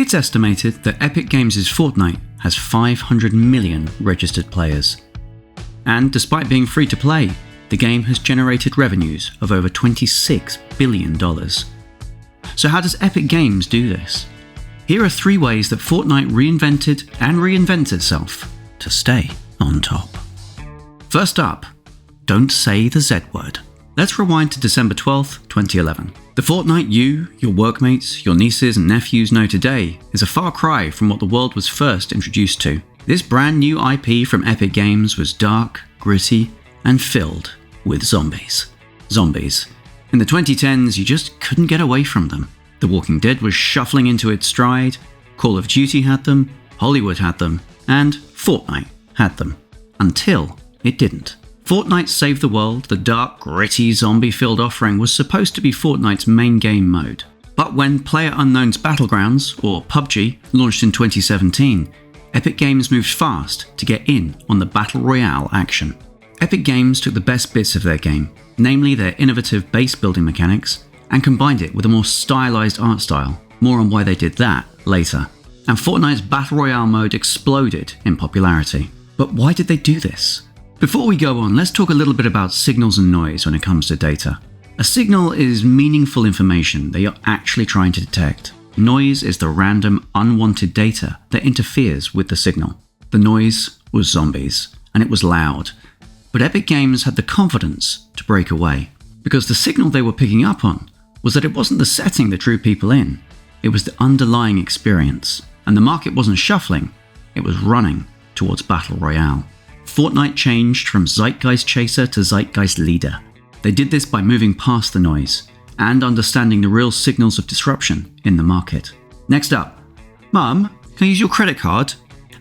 It's estimated that Epic Games' Fortnite has 500 million registered players. And despite being free to play, the game has generated revenues of over $26 billion. So how does Epic Games do this? Here are 3 ways that Fortnite reinvented and reinvents itself to stay on top. First up, don't say the Z word. Let's rewind to December 12th, 2011. The Fortnite you, your workmates, your nieces and nephews know today is a far cry from what the world was first introduced to. This brand new IP from Epic Games was dark, gritty, and filled with zombies. Zombies. In the 2010s, you just couldn't get away from them. The Walking Dead was shuffling into its stride, Call of Duty had them, Hollywood had them, and Fortnite had them. Until it didn't. Fortnite Save the World, the dark, gritty, zombie-filled offering, was supposed to be Fortnite's main game mode. But when PlayerUnknown's Battlegrounds, or PUBG, launched in 2017, Epic Games moved fast to get in on the Battle Royale action. Epic Games took the best bits of their game, namely their innovative base building mechanics, and combined it with a more stylized art style. More on why they did that later. And Fortnite's Battle Royale mode exploded in popularity. But why did they do this? Before we go on, let's talk a little bit about signals and noise when it comes to data. A signal is meaningful information that you're actually trying to detect. Noise is the random, unwanted data that interferes with the signal. The noise was zombies, and it was loud. But Epic Games had the confidence to break away, because the signal they were picking up on was that it wasn't the setting that drew people in, it was the underlying experience. And the market wasn't shuffling, it was running towards Battle Royale. Fortnite changed from Zeitgeist Chaser to Zeitgeist Leader. They did this by moving past the noise and understanding the real signals of disruption in the market. Next up, Mum, can I use your credit card?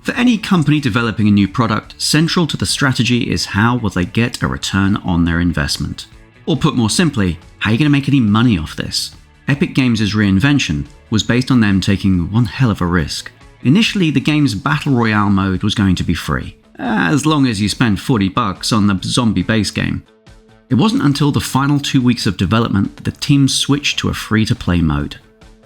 For any company developing a new product, central to the strategy is how will they get a return on their investment. Or put more simply, how are you going to make any money off this? Epic Games' Reinvention was based on them taking one hell of a risk. Initially, the game's Battle Royale mode was going to be free, as long as you spend $40 on the zombie base game. It wasn't until the final 2 weeks of development that the team switched to a free-to-play mode,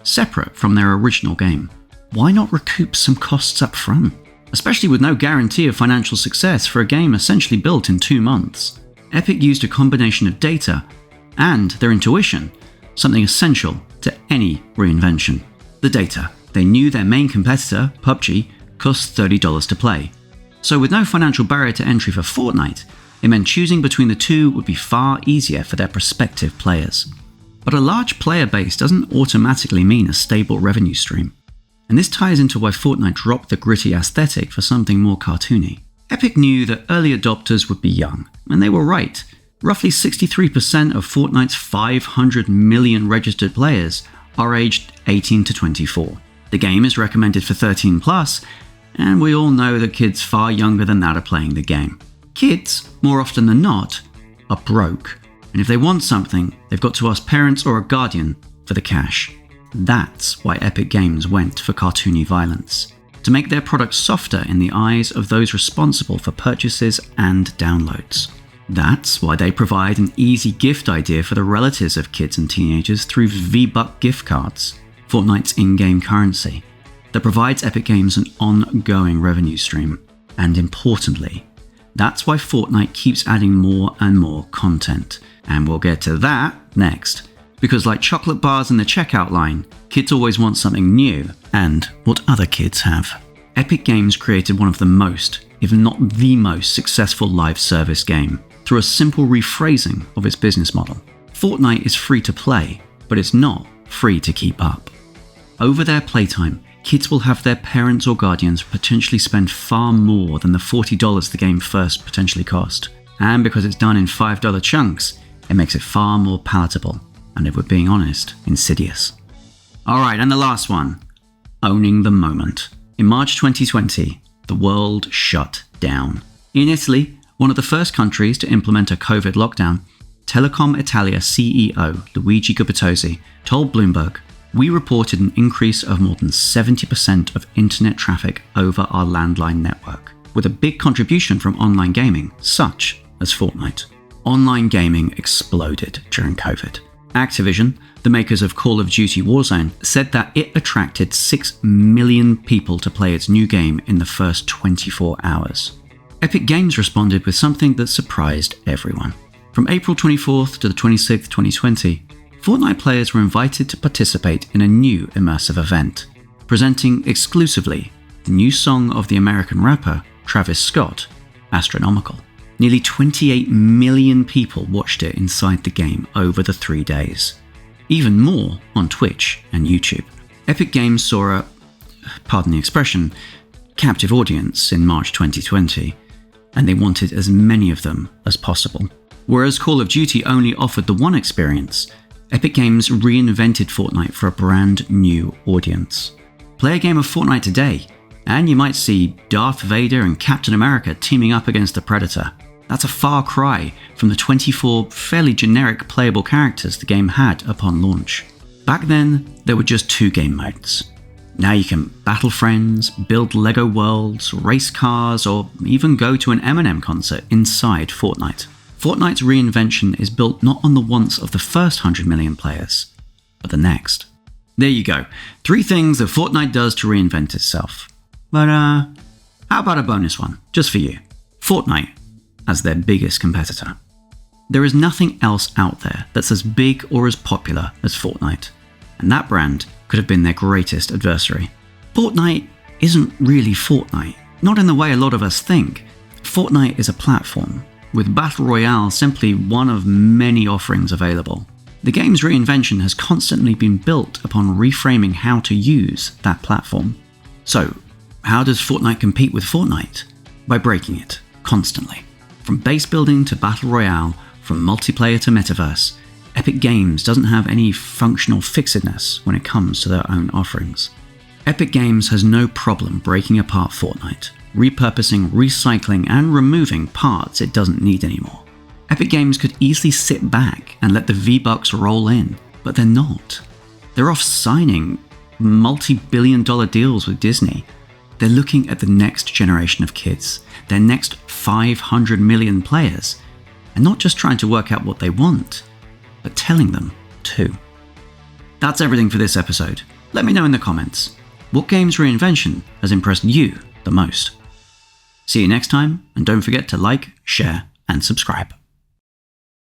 separate from their original game. Why not recoup some costs up front? Especially with no guarantee of financial success for a game essentially built in 2 months. Epic used a combination of data and their intuition, something essential to any reinvention. The data. They knew their main competitor, PUBG, cost $30 to play. So with no financial barrier to entry for Fortnite, it meant choosing between the two would be far easier for their prospective players. But a large player base doesn't automatically mean a stable revenue stream. And this ties into why Fortnite dropped the gritty aesthetic for something more cartoony. Epic knew that early adopters would be young, and they were right. Roughly 63% of Fortnite's 500 million registered players are aged 18 to 24. The game is recommended for 13 plus, and we all know that kids far younger than that are playing the game. Kids, more often than not, are broke, and if they want something, they've got to ask parents or a guardian for the cash. That's why Epic Games went for cartoony violence, to make their product softer in the eyes of those responsible for purchases and downloads. That's why they provide an easy gift idea for the relatives of kids and teenagers through V-Buck gift cards, Fortnite's in-game currency, that provides Epic Games an ongoing revenue stream. And importantly, that's why Fortnite keeps adding more and more content. And we'll get to that next. Because like chocolate bars in the checkout line, kids always want something new and what other kids have. Epic Games created one of the most, if not the most successful live service game through a simple rephrasing of its business model. Fortnite is free to play, but it's not free to keep up. Over their playtime, kids will have their parents or guardians potentially spend far more than the $40 the game first potentially cost. And because it's done in $5 chunks, it makes it far more palatable, and if we're being honest, insidious. Alright, and the last one, owning the moment. In March 2020, the world shut down. In Italy, one of the first countries to implement a COVID lockdown, Telecom Italia CEO Luigi Gubitosi told Bloomberg, "We reported an increase of more than 70% of internet traffic over our landline network, with a big contribution from online gaming, such as Fortnite." Online gaming exploded during COVID. Activision, the makers of Call of Duty Warzone, said that it attracted 6 million people to play its new game in the first 24 hours. Epic Games responded with something that surprised everyone. From April 24th to the 26th, 2020, Fortnite players were invited to participate in a new immersive event, presenting exclusively the new song of the American rapper Travis Scott, Astronomical. Nearly 28 million people watched it inside the game over the 3 days. Even more on Twitch and YouTube. Epic Games saw a, pardon the expression, captive audience in March 2020, and they wanted as many of them as possible. Whereas Call of Duty only offered the one experience, Epic Games reinvented Fortnite for a brand new audience. Play a game of Fortnite today, and you might see Darth Vader and Captain America teaming up against the Predator. That's a far cry from the 24 fairly generic playable characters the game had upon launch. Back then, there were just 2 game modes. Now you can battle friends, build Lego worlds, race cars, or even go to an Eminem concert inside Fortnite. Fortnite's reinvention is built not on the wants of the first 100 million players, but the next. There you go, 3 things that Fortnite does to reinvent itself. But how about a bonus one, just for you? Fortnite as their biggest competitor. There is nothing else out there that's as big or as popular as Fortnite, and that brand could have been their greatest adversary. Fortnite isn't really Fortnite, not in the way a lot of us think. Fortnite is a platform, with Battle Royale simply one of many offerings available. The game's reinvention has constantly been built upon reframing how to use that platform. So, how does Fortnite compete with Fortnite? By breaking it, constantly. From base building to Battle Royale, from multiplayer to metaverse, Epic Games doesn't have any functional fixedness when it comes to their own offerings. Epic Games has no problem breaking apart Fortnite, repurposing, recycling, and removing parts it doesn't need anymore. Epic Games could easily sit back and let the V-Bucks roll in, but they're not. They're off signing multi-billion-dollar deals with Disney. They're looking at the next generation of kids, their next 500 million players, and not just trying to work out what they want, but telling them too. That's everything for this episode. Let me know in the comments, what game's reinvention has impressed you the most? See you next time, and don't forget to like, share, and subscribe.